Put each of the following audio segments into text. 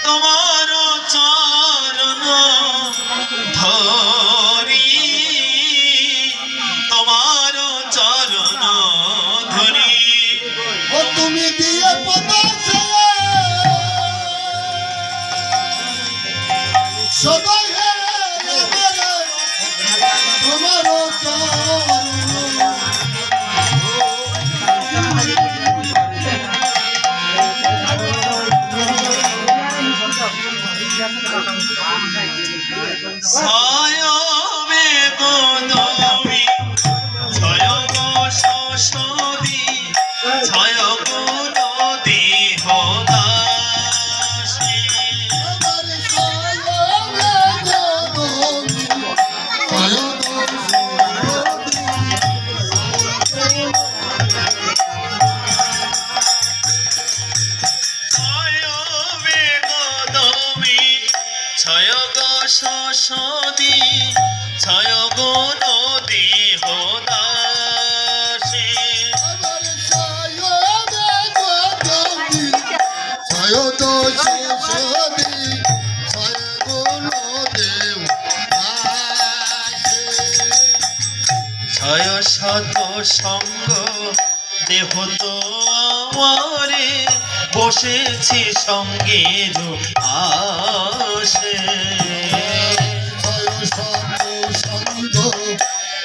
তোমার চরণ ধরি, তোমার চরণ ধরি। ও তুমি দিয়ে পদাসে সদাই হে তোমার চরণ ছায়বে গোদমি ছয় গো শশদি, ছয় গো নদী হদাসী। আমার সায়বে গোদমি ছয় গো ছায়বে গোদমি ছয় গো শশদি, ছয় গো নদী হদাসী। আমার সায়বে গোদমি ছয় গো শশদি ছয় গো দেব ছয় শত সঙ্গ দেহ তো আমারে, বসেছি সঙ্গের আসে।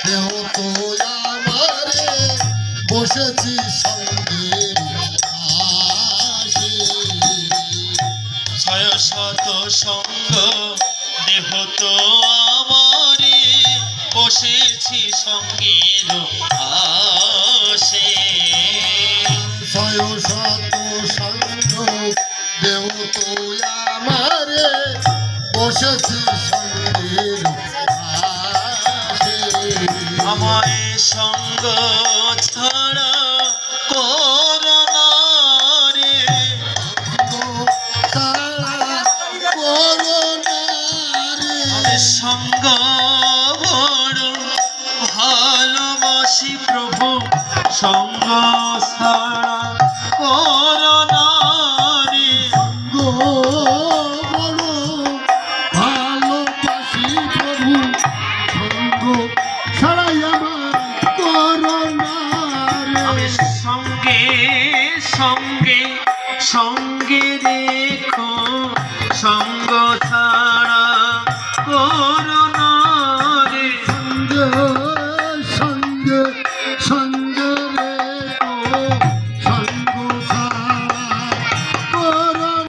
দেহ তো আমারে বসেছি সঙ্গের আশে। ছয় শত সঙ্গ দেহ তো আমারে, বসেছি সঙ্গের আসে। ছয় শত সঙ্গ দেহ তো আমারে বসেছি সঙ্গের আশে। আমায় সঙ্গ ছাড়া করোনা রে, আমি সঙ্গ বড় ভালোবাসি প্রভু, সঙ্গ ছাড়া করোনা রে। ভালোবাসি প্রভু সঙ্গ ছাড়াই আমার করোনা আমি সঙ্গে সঙ্গে সঙ্গে রে